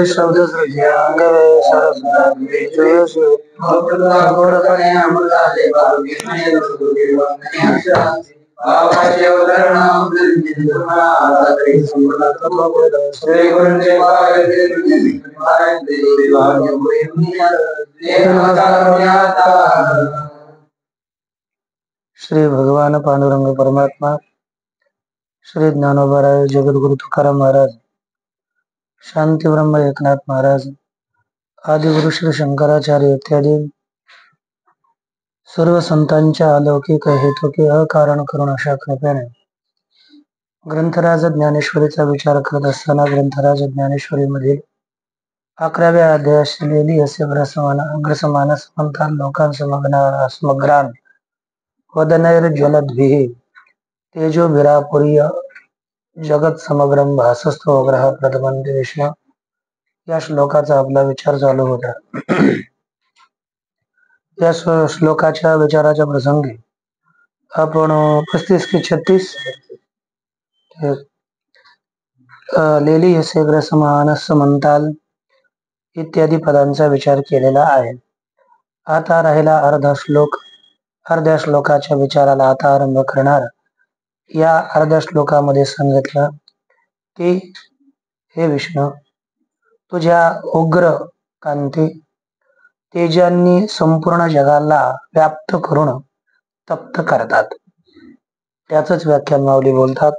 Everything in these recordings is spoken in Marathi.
शब्द श्री भगवान पांडुरंग परमात्मा, श्री ज्ञानोबा जगद्गुरु तुकाराम महाराज, शांती ब्रह्म एकनाथ महाराज, आदिगुरु श्री शंकराचार्य इत्यादी सर्व संतांच्या अलौकिक हेतुके अकारण करून अशा कृपेने ग्रंथराज ज्ञानेश्वरीचा विचार करत असताना ग्रंथराज ज्ञानेश्वरीमधील 11व्या अध्यायाशी असे अग्रसमानस म्हणतात. लोकांसमग्रान वदनैर्ज्वलद्भिः तेजोभिरापुर्य जगत समग्रम भासस्थो ग्रह प्रथमंती विष्णू या श्लोकाचा आपला विचार चालू होता. या श्लोकाच्या विचाराच्या प्रसंगी आपण 35 की 36 लेली असे ग्रसमानस म्हणताल इत्यादी पदांचा विचार केलेला आहे. आता राहिला अर्धा श्लोक. अर्ध्या श्लोकाच्या विचाराला आता आरंभ करणार. या अर्ध्या श्लोकामध्ये सांगितलं की हे विष्णू, तुझ्या उग्र कांती तेजांनी संपूर्ण जगाला व्याप्त करून तप्त करतात. त्याच व्याख्यान माऊली बोलतात.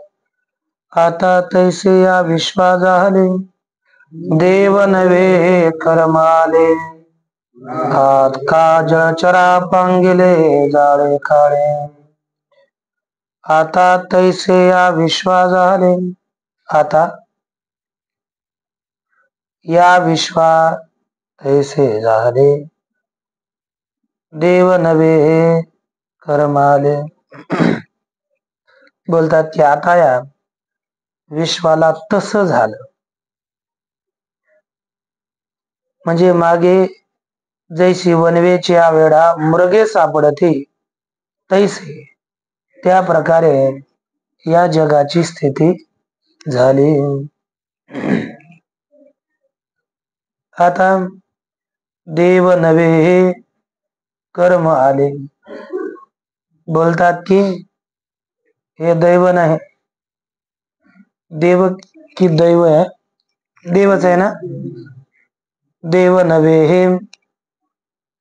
आता तैसे या विश्वा झाले देव नवे कर्माले, हात काज चरा पांगिले जाळे काळे. आता तैसे या विश्वा झाले, आता या विश्वा तैसे झाले देव नवे कर्माले. बोलतात की आता या विश्वाला तसं झालं, म्हणजे मागे जैसी वनवेच्या वेळा मृगे सापडते तैसे त्या प्रकारे या जगाची स्थिती झाली. आता देव नवे कर्म आले. बोलतात की हे दैव नाही, देव की दैव आहे, देवच आहे ना. देव नवे हे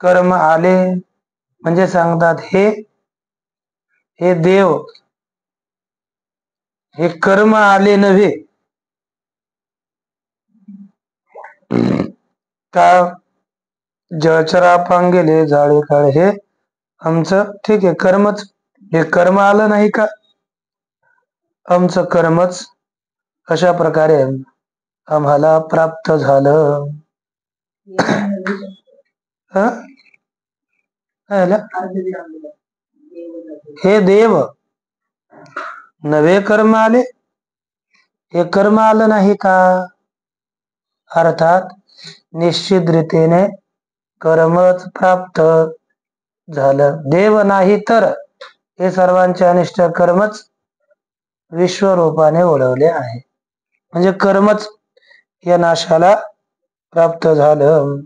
कर्म आले म्हणजे सांगतात हे देव हे कर्म आले नव्हे का. जळचरा पांगेले जाळे काळे, हे आमचं ठीक आहे कर्मच, हे कर्म आलं नाही का, आमचं कर्मच अशा प्रकारे आम्हाला प्राप्त झालं. हे देव नवे कर्म आले, हे कर्म आलं नाही का. अर्थात निश्चित रीतीने कर्मच प्राप्त झालं. देव नाही तर हे सर्वांचे अनिष्ट कर्मच विश्वरूपाने ओढवले आहे, म्हणजे कर्मच या नाशाला प्राप्त झालं.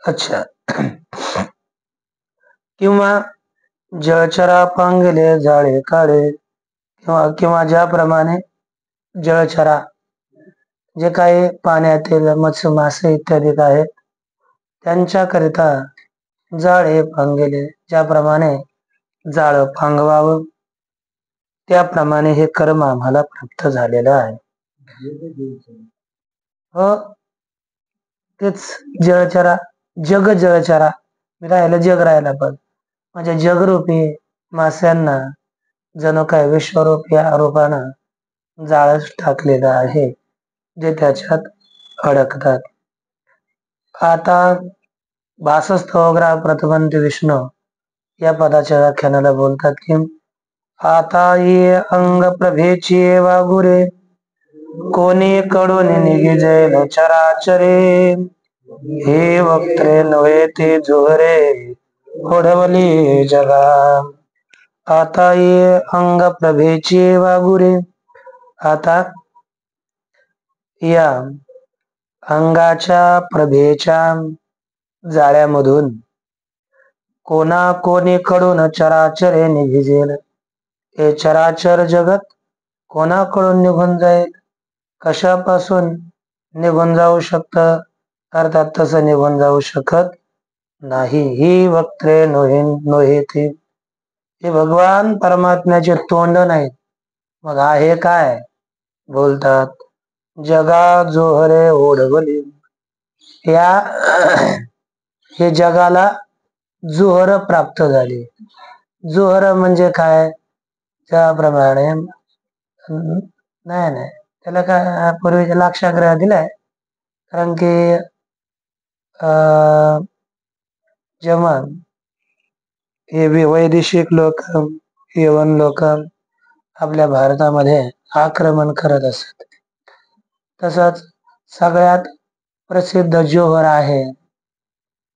अच्छा. किंवा जळचरा पांगले जाळे काळे, किंवा ज्याप्रमाणे जळचरा जे काही पाण्यातील मत्स्य मासे इत्यादी आहेत त्यांच्याकरिता जाळे पांगेले, ज्याप्रमाणे जाळ पांगवावं त्याप्रमाणे हे कर्म आम्हाला प्राप्त झालेलं आहे. हो, तेच जळचरा, जग जळचरा राहायला, जग राहायला पण म्हणजे जगरूपी मास्यांना जणू काय विश्वरूप या रूपानं जाळच टाकलेलं आहे, जे त्याच्यात अडकतात. आता भासस्थोग्रा प्रथमंती विष्णू या पदाच्या व्याख्यानाला बोलतात की आता ये अंग प्रभेची वागुरे, कोणी कडून निघिजेल चराचरे, हे वक्त्रे नव्हे ते जोहरे ओढवली जगा. आता ये अंग प्रभेचे वागुरे. आता या अंगाच्या प्रभेच्या जाळ्यामधून कोणाकोणीकडून चराचरे निघिजेल. हे चराचर जगत कोणाकडून निघून जाईल, कशापासून निघून जाऊ शकतं, अर्थात तसं निघून जाऊ शकत नाही. ही वक्त्रे नोहेती. हे भगवान परमात्म्याचे तोंड नाहीत, मग आहे काय बोलतात. जगा जोहरे ओढवली. या हे जगाला जोहर प्राप्त झाली. जोहर म्हणजे काय, त्याप्रमाणे नाही त्याला काय पूर्वीच्या लाक्षाग्रह दिलाय. कारण की जेव्हा हे वैदेशिक लोक, यवन लोक आपल्या भारतामध्ये आक्रमण करत असत, तसंच सगळ्यात प्रसिद्ध जोहर आहे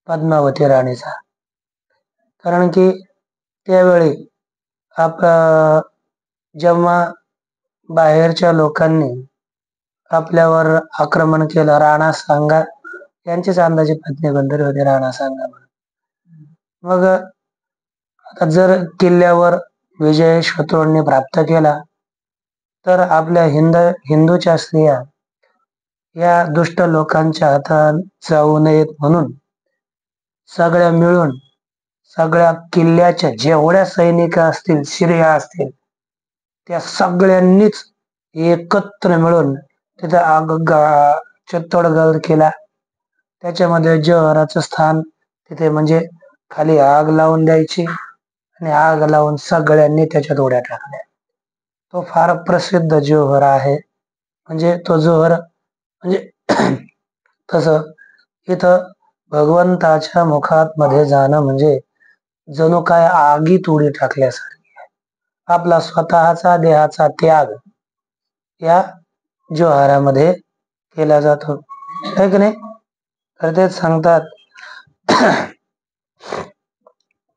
पद्मावती राणीचा. कारण की त्यावेळी जेव्हा बाहेरच्या लोकांनी आपल्यावर आक्रमण केलं, राणा सांगा यांचीच अंदाजे पत्नी बंदर होते राणा सांगा. मग आता जर किल्ल्यावर विजय शत्रूंनी प्राप्त केला तर आपल्या हिंदूच्या स्त्रिया या दुष्ट लोकांच्या हातात जाऊ नयेत म्हणून सगळ्या मिळून सगळ्या किल्ल्याच्या जेवढ्या सैनिक असतील, स्त्रिया असतील, त्या सगळ्यांनीच एकत्र मिळून तिथे चित्तोडगड केला. त्याच्यामध्ये जोहराचं स्थान तिथे म्हणजे खाली आग लावून द्यायची आणि आग लावून सगळ्यांनी त्याच्यात उड्या टाकल्या. तो फार प्रसिद्ध जोहर आहे. म्हणजे तो जोहर म्हणजे तसं इथं भगवंताच्या मुखात मध्ये जाणं म्हणजे जणू काय आगीत उडी टाकल्यासारखी आहे. आपला स्वतःचा देहाचा त्याग या जोहारामध्ये केला जातो, है की नाही. तर तेच सांगतात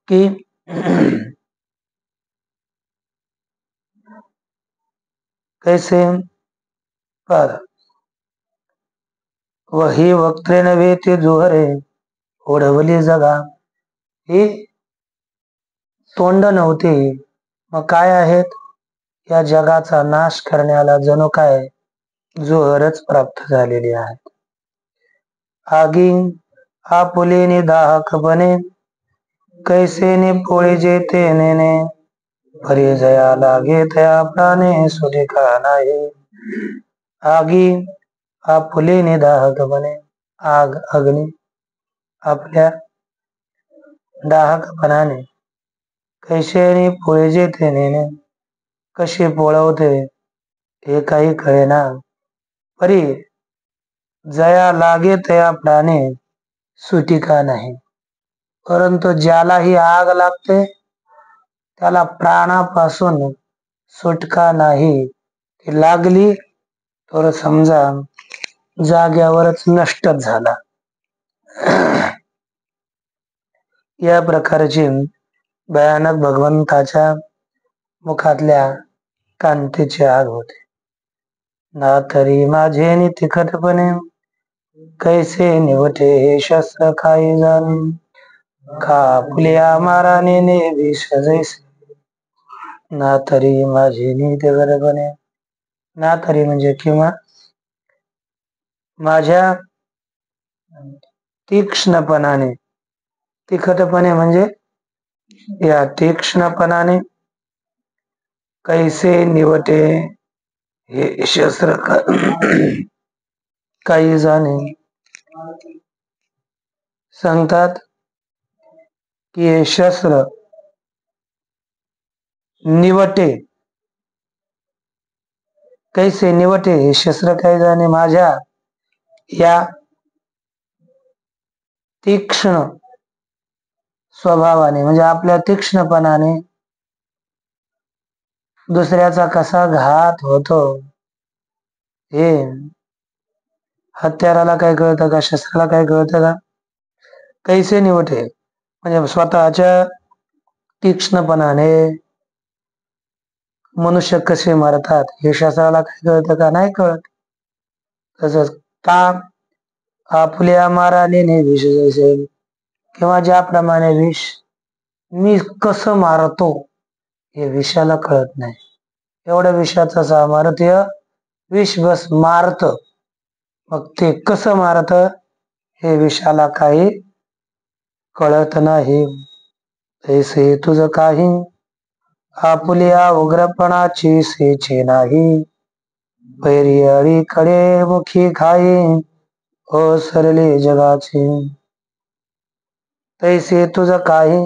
की कैसे पर वही वक्त्रे नव्हे ते जोहरे ओढवली जगा. ही तोंड नव्हती, मग काय आहेत, या जगाचा नाश करण्याला जणू काय जोहरच प्राप्त झालेली आहेत. आगी आपुलेने दाहक बने, कैसे ने पोळे जेते नेने, परी जया लागे तया प्राणे सुटिका नाही. आगी आपुलेने दाहक बने. आग अग्नी आपल्या दाहकपणाने कैसेने पोळे जेते नेने, कशी पोळवते हे काही कळेना. परी जया लागे तया प्राणे सुटिका नाही. परंतु ज्याला ही आग लागते त्याला प्राणापासून सुटका नाही. ती लागली तर समजा जाग्यावरच नष्टच झाला. या प्रकारची भयानक भगवंताच्या मुखातल्या कांतीची आग होते. ना तरी माझे नि तिखटपणे, कैसे निवटे हे शस्त्र खाई जाणे, कापुल्या माराने ने विष जैसे. ना तरी माझे नि तिखटपणे, ना तरी म्हणजे किंवा माझ्या तीक्ष्णपणाने, तिखटपणे म्हणजे या तीक्ष्णपणाने, कैसे निवटे हे शस्त्र काही जाणे. सांगतात की हे शस्त्र निवटे, कैसे निवटे हे शस्त्र काही जाणे. माझ्या या तीक्ष्ण स्वभावाने म्हणजे आपल्या तीक्ष्णपणाने दुसऱ्याचा कसा घात होतो हे हत्याराला काय कळतं का, शस्त्राला काय कळतं का. कैसे निवटे म्हणजे स्वतःच्या तीक्ष्णपणाने मनुष्य कसे मरतात हे शास्त्राला काय कळतं का? नाही कळत. तसंच का आपल्या माराने विष जैसे, किंवा ज्याप्रमाणे विष मी कसं मारतो हे विषाला कळत नाही. एवढं विषाचं सामर्थ्य विष बस मारत, मग ते कसं मारत हे विषाला काही कळत नाही. तैसे तुझ काही आपुल्या उग्रपणाची सेचे नाही, पैरी मुखी खाई ओ सरले जगाचे. तैसे तुझ काही,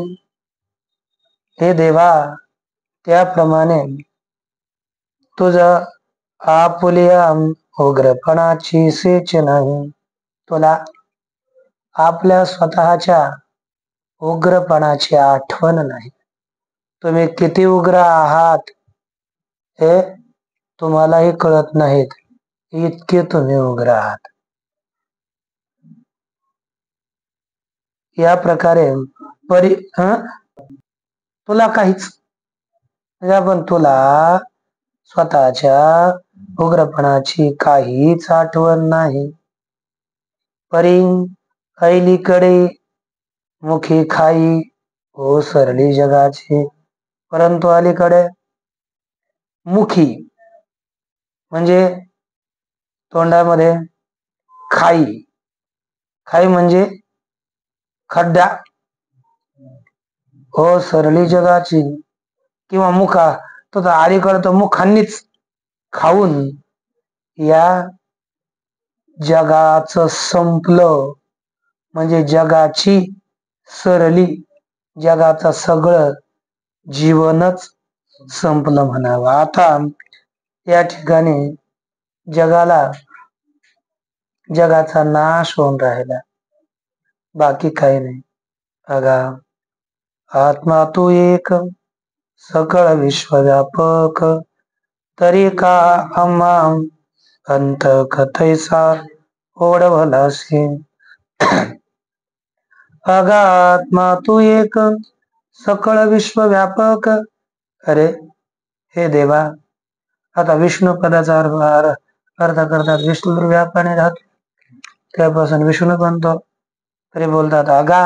हे देवा त्याप्रमाणे तुझ आपुल्या उग्रपणाची सेच नाही, तुला आपल्या स्वतःच्या उग्रपणाची आठवण नाही. तुम्ही किती उग्र आहात हे तुम्हालाही कळत नाहीत, इतके तुम्ही उग्र आहात. या प्रकारे तुला काहीच म्हणजे आपण तुला स्वतःच्या उग्रपणाची काहीच आठवण नाही. परी अलीकडे मुखी खाई ओ सरली जगाची, परंतु अलीकडे मुखी म्हणजे तोंडामध्ये खाई, खाई म्हणजे खड्डा, हो सरली जगाची, किंवा मुखा तो अलीकडे तो मुखांनीच खाऊन या जगाचं संपलं, म्हणजे जगाची सरली, जगाचं सगळं जीवनच संपलं म्हणावं. आता या ठिकाणी जगाचा नाश होऊन राहिला, बाकी काही नाही. अगा आत्मा तू एक सकळ विश्वव्यापक, तरी का आम्हा अंत कथैसा ओढवलासी. अगा आत्मा तू एक सकळ विश्वव्यापक. अरे हे देवा, आता विष्णू पदाचा अर्थ करतात विष्णू व्यापाने राहतो, त्यापासून विष्णू बनतो. तरी बोलतात अगा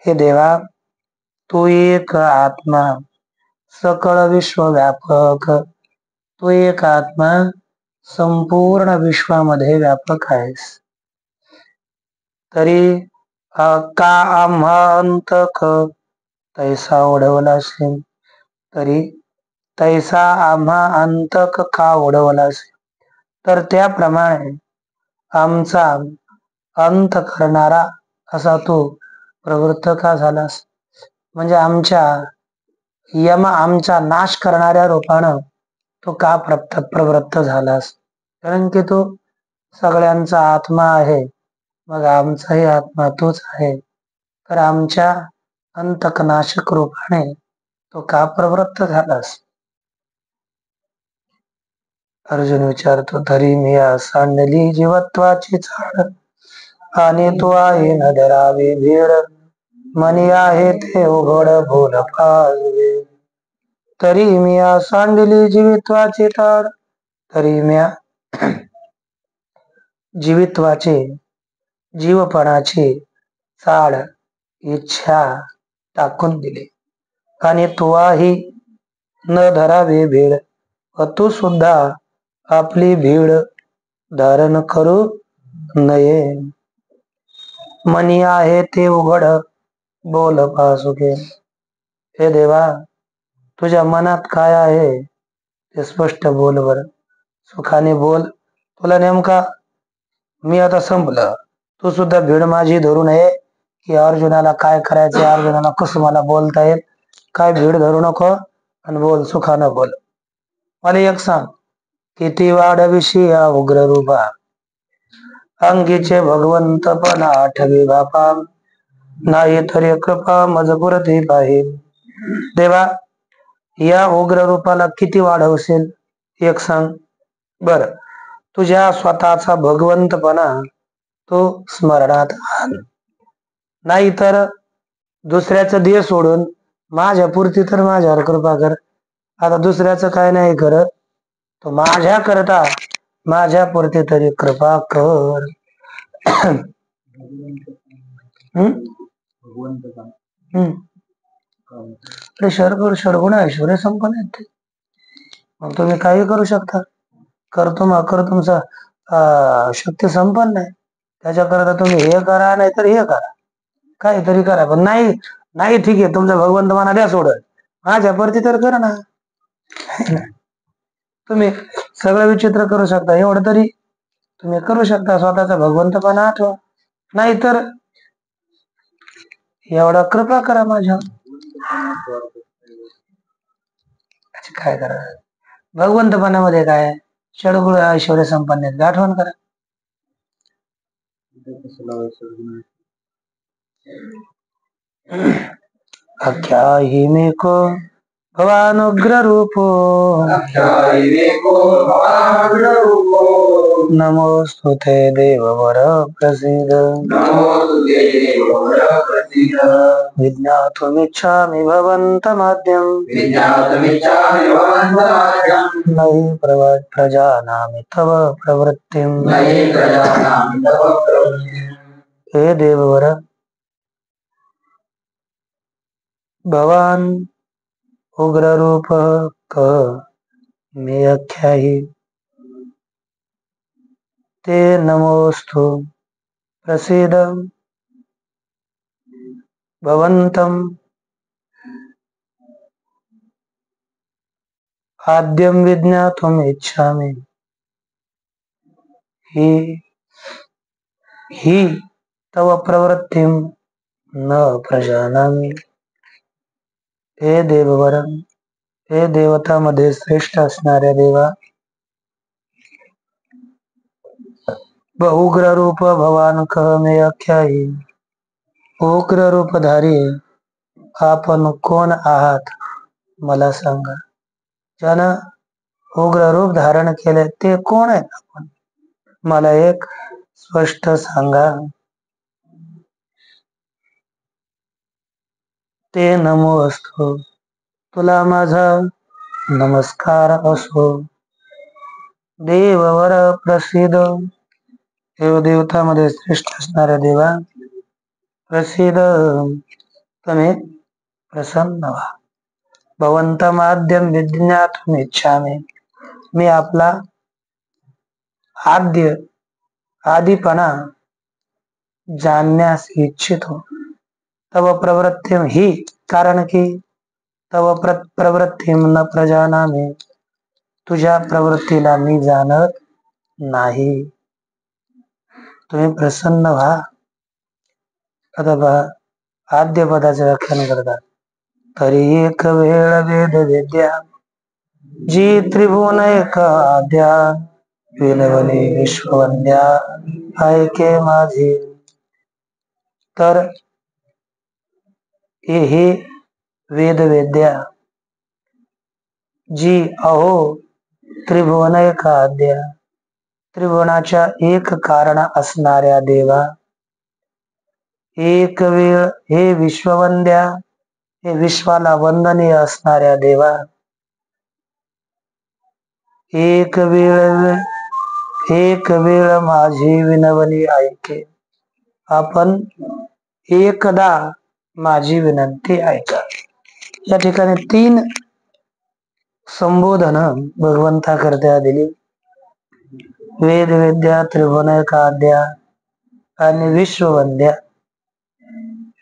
हे देवा, तू एक आत्मा सकळ विश्वव्यापक, तू एक आत्मा संपूर्ण विश्वामध्ये व्यापक आहेस. तरी का आम्हा अंतक तैसा ओढवलासी, तरी तैसा आम्हा अंतक का ओढवलासी, तर त्याप्रमाणे आमचा अंत करणारा असा तू प्रवृत्त का झालास, म्हणजे आमचा नाश करणाऱ्या रूपानं तो का प्रवृत्त झालास. कारण की तो सगळ्यांचा आत्मा आहे, मग आमचाही आत्मा तोच आहे, तर आमच्या अंतकनाशक रूपाने तो का प्रवृत्त झालास. अर्जुन विचारतो, तरी मी सांडली जीवत्वाची झाड, आणि तू आहे न धरावे भीड, मनी आहे ते उघड बोल पाजवे. तरी मी सांडली जीवित्वाची ताड, तरी म्या जीवपणाची चाड इच्छा टाकून दिली, आणि तुही न धरावे भीड, व तू सुद्धा आपली भीड धारण करू नये. मनी आहे ते उघड बोल पासुके. हे देवा, तुझ्या मनात काय आहे ते स्पष्ट बोल बर, सुखाने बोल. तुला नेमका मी आता संपलं, तू सुद्धा भीड माझी धरू नये, की अर्जुनाला काय करायचं, अर्जुनाला कसं मला बोलता येईल, काय भीड धरू नको, आणि बोल सुखानं बोल. मला एक सांग, किती वाढविशी या उग्र रूपा, अंगीचे भगवंत पण आठवी बापा, नाही तरी कृपा मजपुरती पाहिजे. देवा, या उग्र रूपाला किती वाढवशील एक सांग बर. तुझ्या स्वतःचा भगवंतपणा तो स्मरणात आण, नाही तर दुसऱ्याचं देह सोडून माझ्या पुरती तर माझ्यावर कृपा कर. आता दुसऱ्याचं काय नाही करत, तो माझ्या करता माझ्या पुरते तरी कृपा कर. षडगुण ऐश्वर्य संपन्न आहेत ते. मग तुम्ही काही करू शकता. करतो तुमचा शक्ती संपन्न आहे. त्याच्याकरता तुम्ही हे करा नाही तर हे करा, काहीतरी करा. पण नाही नाही ठीक आहे, तुमचा भगवंत म्हणा द्या सोडत, माझ्या परती तर कर ना. तुम्ही सगळं विचित्र करू शकता, एवढं तरी तुम्ही करू शकता. स्वतःचा भगवंतपणा आठवा, नाहीतर एवढा कृपा करा माझ्या. काय करा भगवंतपणामध्ये काय षडगुण ऐश्वर्य संपन्न आठवण करा. अख्याही मे को भवानुग्र रूपो, नमोस्तुते देववर प्रसीद. विज्ञातुमिच्छामि भवन्तमाद्यं, नहि प्रजानामि तव प्रवृत्तिं. हे देववर, भवान उग्र रूप कह मे आख्याही, ते नमोस्तु प्रसीद. भवन्तं आद्यं विज्ञातुम् इच्छामि, हि तव प्रवृत्तिं न प्रजानामि. हे देववर, हे देवतामध्ये श्रेष्ठ असणाऱ्या देवा, उग्र रूप भवान कह मे आख्याही. उग्र रूपधारी आपण कोण आहात मला सांगा. ज्यानं उग्र रूप धारण केले ते कोण आहेत आपण, मला एक स्पष्ट सांगा. ते नमो असतो, तुला माझा नमस्कार असो. देववर प्रसिद्ध, हे देवतामध्ये श्रेष्ठ असणाऱ्या देवा प्रसिद्ध, तुम्ही प्रसन्न व्हा. भवन्तमाद्यं विज्ञातुम् इच्छामि, मी आपला आदिपणा जाणण्यास इच्छितो. तव प्रवृत्तीम ही, कारण की तव प्रवृत्तीम न प्रजानामि, तुझ्या प्रवृत्तीला मी जाणत नाही. तुम्ही प्रसन्न व्हा. आता पहा, आद्य पदाचे व्याख्यान करतात. तरी एक वेळ वेद विद्या, जी त्रिभुवन एक आद्या, विनवली विश्ववंद्या ऐके माझी. तर हे वेद विद्या, जी अहो त्रिभुवन एक आद्या, त्रिभुवनाच्या एक कारण असणाऱ्या देवा, एक वेळ हे विश्ववंद्या, हे विश्वाला वंदनीय असणाऱ्या देवा, एक वेळ माझी विनवणी ऐके. आपण एकदा माझी विनंती ऐका. या ठिकाणी 3 संबोधन भगवंता करता दिली. वेद विद्या, त्रिभुवन एकाद्या आणि विश्ववंद्या.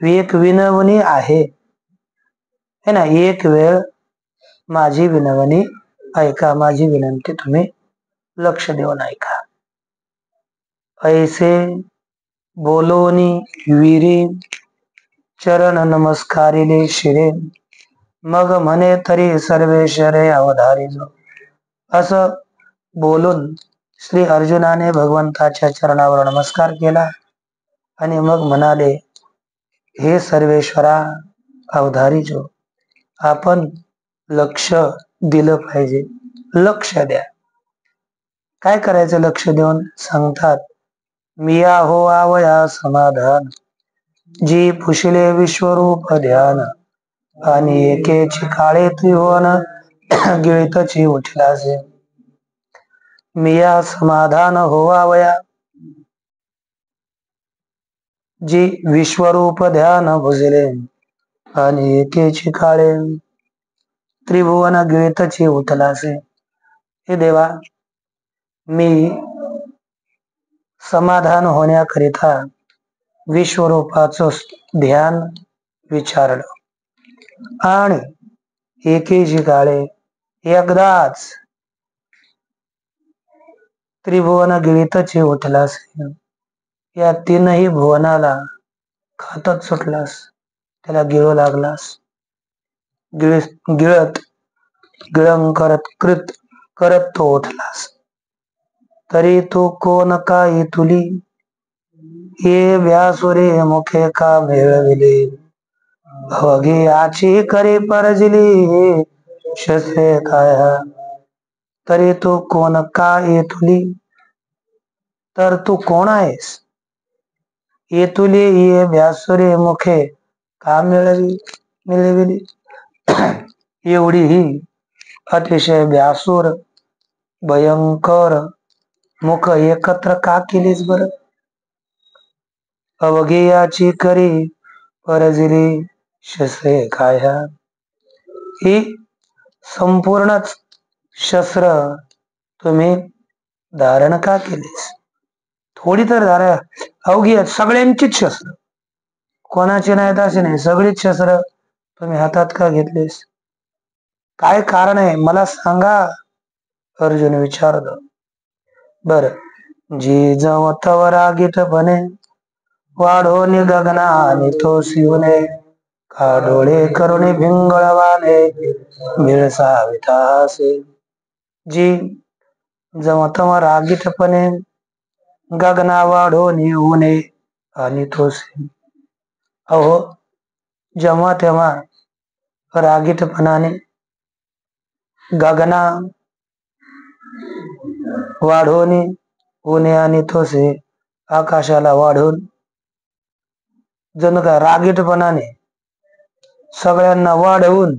एक विनवणी आहे ना, एक वेळ माझी विनवणी ऐका, माझी विनंती तुम्ही लक्ष देऊन ऐका. ऐसे बोलोनी वीरे, चरण नमस्कारिले शिरे, मग म्हणे तरी सर्वेश्वरे अवधारिजो. असं बोलून श्री अर्जुनाने भगवंताच्या चरणावर नमस्कार केला आणि मग म्हणाले, हे सर्वेश्वरा अवधारिजो, आपण लक्ष दिलं पाहिजे. लक्ष द्या. काय करायचं लक्ष देऊन सांगतात. मिया हो आवया समाधान, जी पुशिले विश्वरूप ध्यान, आणि एकेची काळे त्रिभुवन गिळितची उठलासे मिया समाधान होवावया जी विश्वरूप ध्यान भुजले आणि एकेची काळे त्रिभुवन गिळितची उठलासे. हे देवा, मी समाधान होण्याकरिता विश्वरूपाचं ध्यान विचारलं आणि एकेची काळे एकदाच त्रिभुवन गिळितची उठलास. या तीनही भुवनाला खातच सुटलास, त्याला गिळू लागलास. गिळत गिळंग करत कृत करत तो उठलास. तरी तो कोण काही तुली ये व्यासुरे मुखे का मिळविले अवघे आची करी परजिली शसे काय. तरी तू कोण का येतुली, तर तू कोण आहेस? येतुली ये व्यासुरे मुखे का मिळविली. एवढी ही अतिशय व्यासूर भयंकर मुख एकत्र का केलीस बर? अवघेयाची करी परजिली शस्त्रे काय. ही संपूर्णच शस्त्र तुम्ही धारण का केलीस? थोडी तर धारण, अवघी सगळ्यांचीच शस्त्र, कोणाची नाहीत असे नाही, सगळीच शस्त्र तुम्ही हातात का घेतलीस? काय कारण आहे मला सांगा, अर्जुन विचारलं. बर, जी जव तव रागीत बने वाढो गगना आणि तो शिवने का डोळे करुणी भिंगळवाने मिळसावितासे. जी जव तव रागीतपणे गगना वाढो उने आणि तो अहो, जेव्हा तेव्हा रागीटपणाने गगना वाढवणे उने आणि तोसे आकाशाला वाढून जण का रागीटपणाने सगळ्यांना वाढवून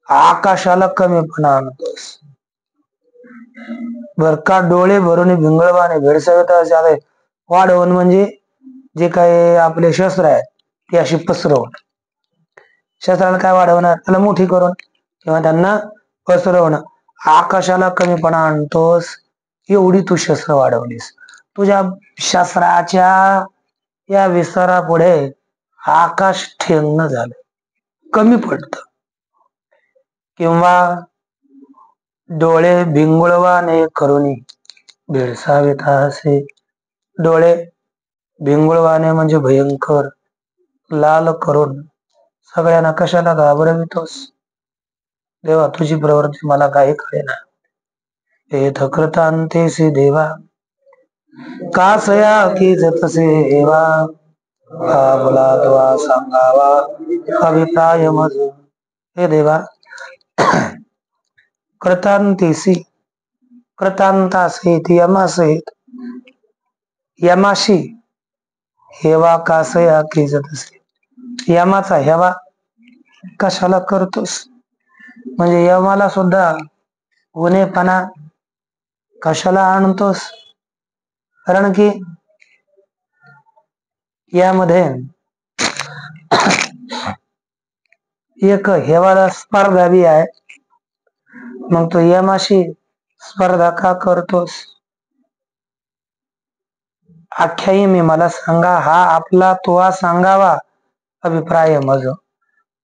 आकाशाला कमीपणा आणतोस. बर का डोळे भरून भिंगळवाने भेडसावता वाढवून म्हणजे जे काही आपले शस्त्र आहेत ते अशी पसरवून, शस्त्राला काय वाढवणार, त्याला मोठी करून किंवा त्यांना पसरवणं. आकाशाला कमीपणा आणतोस, एवढी तू शस्त्र वाढवलीस. तुझ्या शस्त्राच्या या विस्तारापुढे आकाश ठेंगणं झालं, कमी पडत. किंवा डोळे भिंगुळवाने करुणी भेडसावेत असे. डोळे भिंगुळवाने म्हणजे भयंकर लाल करून सगळ्यांना कशाला घाबरवितोस? देवा, तुझी प्रवृत्ती मला काही कळेना. हे थकृतांतेसी देवा कासया की जतसे एवा हा बोला तुवा सांगावा अभिप्राय मज. हे देवा, कृतांतेसी कृतांतासहित यमासहित यमाशी हेवा कासया की जतसे. यमाचा हेवा कशाला करतोस? म्हणजे यमाला सुद्धा उनेपणा कशाला आणतोस? कारण की यामध्ये एक हेवाला स्पर्धा बी आहे. मग तो यमाशी स्पर्धा का करतोस? आख्यायी मी मला सांगा, हा आपला तुवा सांगावा अभिप्राय मज.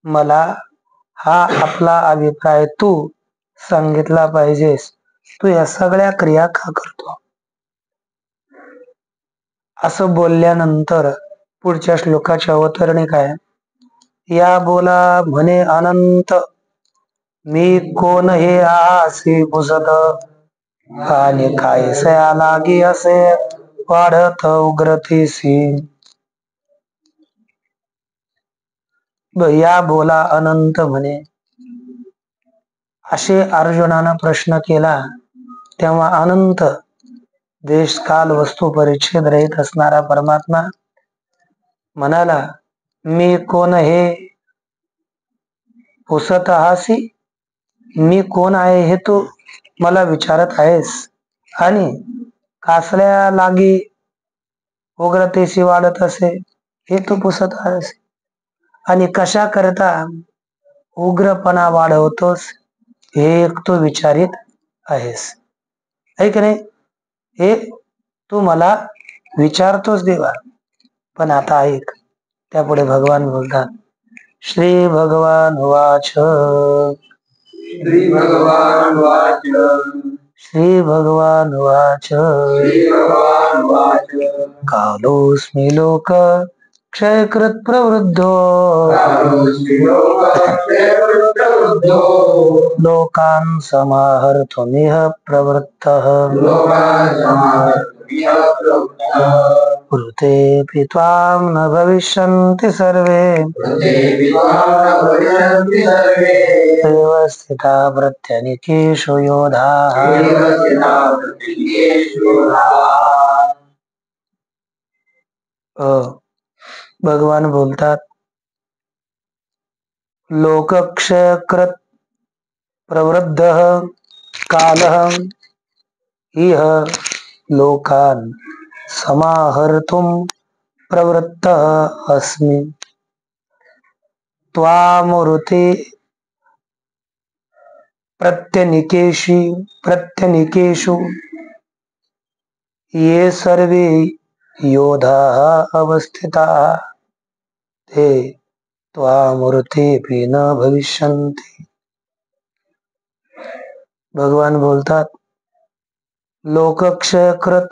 मला हा आपला अभिप्राय तू सांगितला पाहिजेस. तू या सगळ्या क्रिया का करतो? असं बोलल्यानंतर पुढच्या श्लोकाची अवतरणी काय? या बोला म्हणे अनंत मी कोण हे आसी पुसत आणि कायसया लागी असे वाढत उग्रतेसी. या बोला अनंत म्हणे असे अर्जुनानं प्रश्न केला. तेव्हा अनंत देश काल वस्तू परिच्छेद रहित असणारा परमात्मा म्हणाला, मी कोण हे पुसत आहासी? मी कोण आहे हे तू मला विचारत आहेस आणि कासल्या लागी उग्रतेशी वाढत असे हे तू पुसत आहेस आणि कशा करता उग्रपणा वाढवतोस हे एक तू विचारित आहेस. आहे की नाही? हे तू मला विचारतोस देवा. पण आता ऐक, त्यापुढे भगवान बोलतात, श्री भगवान वाच श्री भगवान वाच श्री भगवान वाच श्री भगवान वाच कालोस्मि लोक क्षयकृत प्रवृद्धो लोकान् समाहर्तुमिह प्रवृत्तः ऋतेऽपि त्वां न भविष्यन्ति सर्वे व्यवस्थिता प्रत्यनीकेषु योधाः. भगवान बोलतात, लोकक्षयकृत प्रवृद्धः कालः इह लोकान् समाहर्तुं प्रवृत्तः अस्मि. त्वामृते प्रत्यनीकेषु ये सर्वे योधाः अवस्थिताः ते त्वामृतेऽपि न भविष्यन्ति. भगवान बोलतात, लोकक्षयकृत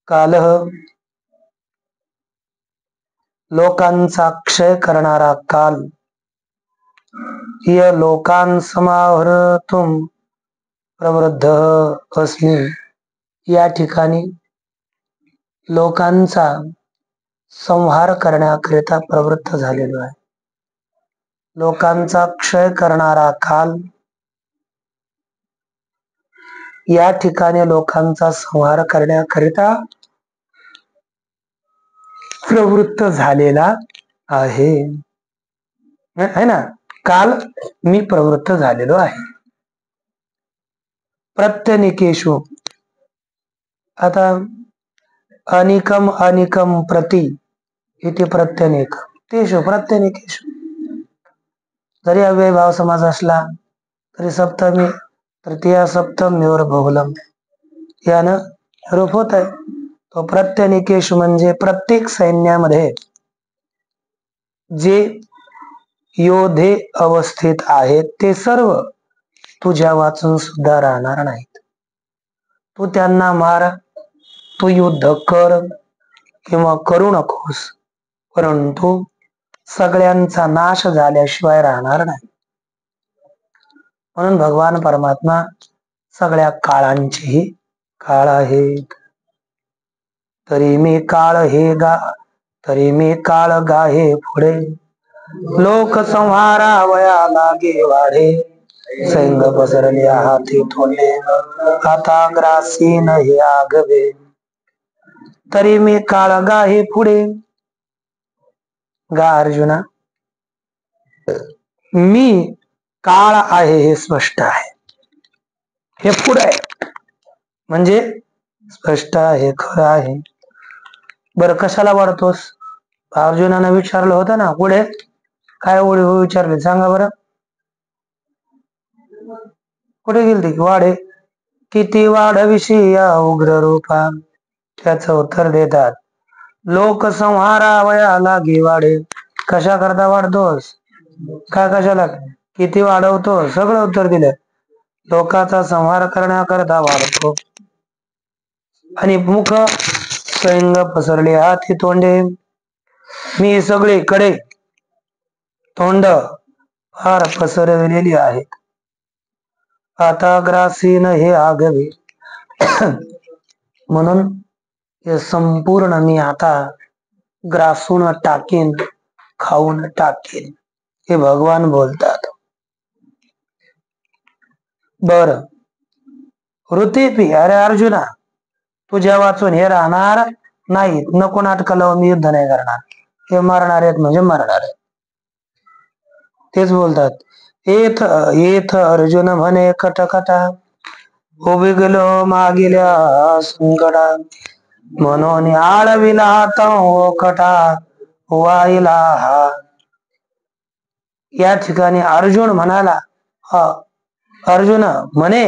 कालः, लोकांचा क्षय करणारा काल, य लोकान् समाहर्तुं प्रवृद्धः अस्मि, या ठिकाणी लोकांचा संहार करण्याकरिता प्रवृत्त झालेलो आहे. लोकांचा क्षय करणारा काल या ठिकाणी लोकांचा संहार करण्याकरिता प्रवृत्त झालेला आहे. है ना? काल मी प्रवृत्त झालेलो आहे. प्रत्यनीकेषु, आता अनिकम प्रति इति प्रत्यनीक तेषु प्रत्यनीकेषु, जरी अव्ययभाव समास असला तरी सप्तमी तृतीया सप्तमीवर बहुलम यानं रूप होत आहे. तो प्रत्यनीकेषु म्हणजे प्रत्येक सैन्यामध्ये जे योधे अवस्थित आहेत ते सर्व तुझ्या वाचून सुद्धा राहणार नाहीत. तू त्यांना मार, तू युद्ध कर किंवा करू नकोस, परंतु सगळ्यांचा नाश झाल्याशिवाय राहणार नाही. म्हणून भगवान परमात्मा सगळ्या काळांचेही काळ आहेत. तरी मी काळ गाहे पुढे, लोक संहारावया लागे वाढे, सैंग पसरल्या हाती थोडे, आता ग्रासी नाही आगवे. तरी मी काळ गाहे पुढे, गा अर्जुना, मी काळ आहे हे स्पष्ट आहे, हे पुढे आहे म्हणजे स्पष्ट आहे, खरं आहे. बरं, कशाला वाढतोस? अर्जुनानं विचारलं होतं ना, पुढे काय ओळी विचारले सांगा बरं. कुठे गेली वाढे? किती वाढविषयी या उग्र रूपा? त्याचं उत्तर देतात, लोक संहारावया लागे वाढे. कशा करता वाढतोस? काय कशाला? किती वाढवतो? सगळं उत्तर दिलं. लोकांचा संहार करण्याकरता वाढतो. आणि मुख सैंग पसरले हाती तोंडे, मी सगळीकडे तोंड फार पसरविलेली आहेत. आता ग्रासीन हे आगवे, म्हणून हे संपूर्ण मी आता ग्रासून टाकीन, खाऊन टाकीन, हे भगवान बोलतात. बर, ऋतेपी, अरे अर्जुना, तुझ्या वाचून हे राहणार नाहीत. नको नाटक लावून मी युद्ध नाही करणार. हे मरणार आहेत म्हणजे मरणार आहेत. तेच बोलतात. येथ येथ अर्जुन म्हणे कटकटा, उभी गेलो मागिल्या संकटा, म्हणून आळविला तो कटा वाईला हा. या ठिकाणी अर्जुन म्हणाला, अर्जुन म्हणे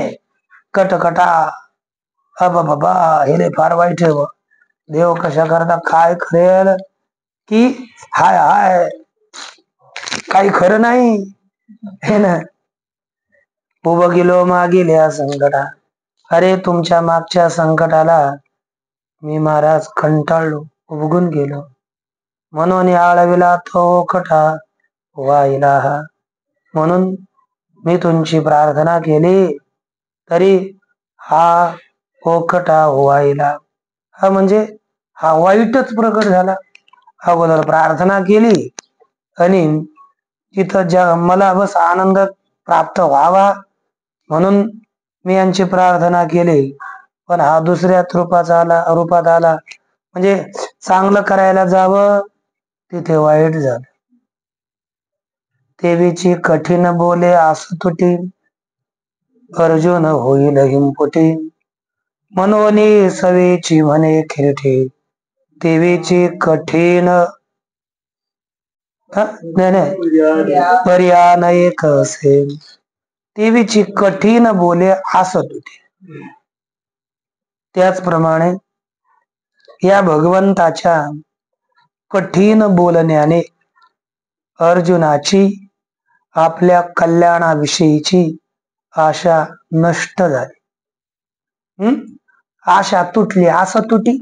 कटकटा, बाबा हे लय फार वाईट आहे. देव कशा करता काय करेल की हाय हाय काही खरं नाही हे ना. उभं गेलो मागिल्या संकटा, अरे तुमच्या मागच्या संकटाला मी महाराज कंटाळलो, उबगून गेलो. म्हणून आळविला तो कटा वाईला हा. म्हणून मी तुमची प्रार्थना केली तरी हा ओखटा व्हायला. हा म्हणजे हा वाईटच प्रकट झाला. अगोदर प्रार्थना केली आणि तिथं मला बस आनंद प्राप्त व्हावा म्हणून मी यांची प्रार्थना केली, पण हा दुसऱ्याच रूपात आला म्हणजे चांगलं करायला जावं तिथे वाईट झालं. देवीची कठीण बोले आसतुटी, अर्जुन होईल हिमपुटी, मनोनी सवेची म्हणे खिरठी, देवीची कठीण पर्यान एक असे, देवीची कठीण बोले आसतुटी. त्याचप्रमाणे या भगवंताच्या कठीण बोलण्याने अर्जुनाची आपल्या कल्याणाविषयीची आशा नष्ट झाली. आशा तुटली. असं तुटी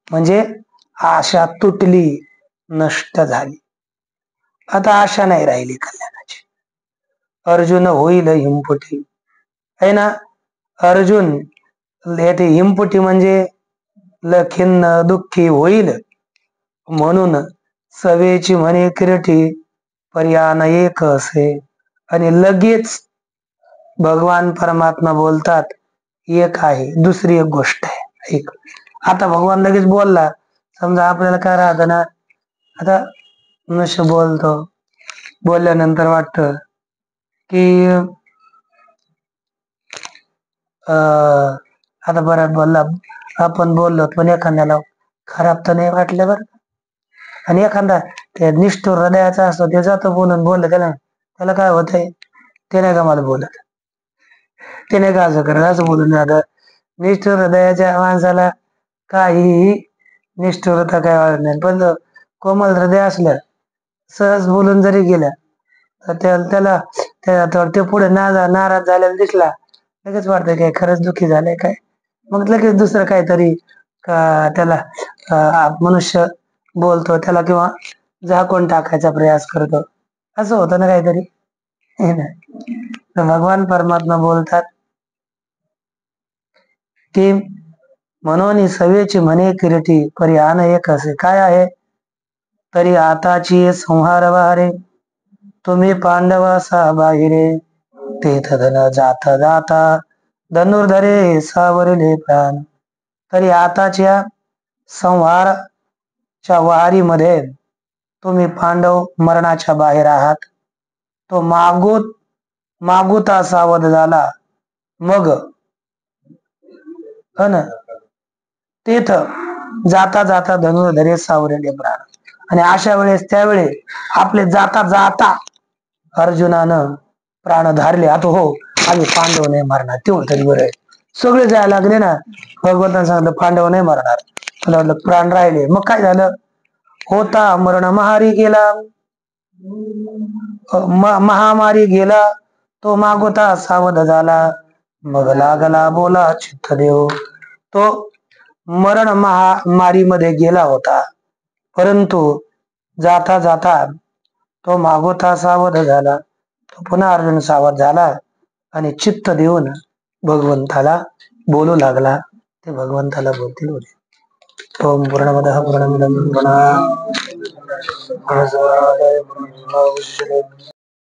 म्हणजे आशा तुटली, नष्ट झाली. आता आशा नाही राहिली कल्याणाची. अर्जुन होईल हिमपुटी आहे ना. अर्जुन हिमपुटी म्हणजे खिन्न दुःखी होईल, म्हणून सवेची म्हणे किरठी पर्यान एक असे. आणि लगेच भगवान परमात्मा बोलतात एक आहे, दुसरी एक गोष्ट आहे. एक आता भगवान लगेच बोलला. समजा आपल्याला काय राहत ना, आता मनुष्य बोलतो, बोलल्यानंतर वाटत की आता बरं बोलला, आपण बोललो पण एखाद्याला खराब तर नाही वाटलं बरं. आणि एखादा ते निष्ठुर हृदयाचा असतो, ते जातो बोलून बोललं त्याला काय होतंय, ते नाही का मला बोलत, ते नाही का असं करत, असं बोलून जातं. निष्ठुर हृदयाच्या माणसाला काहीही निष्ठुरता काय वाटत नाही, पण कोमल हृदय असलं, सहज बोलून जरी गेलं तर त्याला ते पुढे नाराज झालेला दिसला, लगेच वाटतं काय खरंच दुःखी झालंय काय. मग लगेच दुसरं काहीतरी त्याला मनुष्य बोलतो, त्याला किंवा झाकून टाकायचा प्रयास करतो, असं होतं ना काहीतरी. भगवान परमात्मा बोलतात की म्हणून सवेची म्हणे किरटी पर्यान एक असे. काय आहे, तरी आताची संहार वारे, तुम्ही पांडवासा बाहिरे, तेथ धन जाता जाता धनुर्धरे सावरले प्राण. तरी आताच्या संहारच्या वारीमध्ये तुम्ही पांडव मरणाच्या बाहेर आहात. तो मागुता सावध झाला, मग तेथ जाता जाता धनुर्धरे सावरले प्राण. आणि अशा वेळेस त्यावेळी आपले जाता जाता अर्जुनानं प्राण धारले. आता हो आम्ही पांडव नाही मारणार, तेवढं तरी बरं आहे. सगळे जायला लागले ना, भगवंतानं सांगितलं पांडव नाही मारणार, मला वाटलं प्राण राहिले. मग काय झालं, होता मरण महारी गेला, महामारी गेला, तो मागोता सावध झाला, मग लागला बोला चित्त देव. तो मरण महामारीमध्ये गेला होता, परंतु जाता जाता तो मागोता सावध झाला. तो पुन्हा अर्जुन सावध झाला आणि चित्त देऊन भगवंताला बोलू लागला. ते भगवंताला बोलतील होते. ओम पूर्णमदः पूर्णमिदं पूर्णात्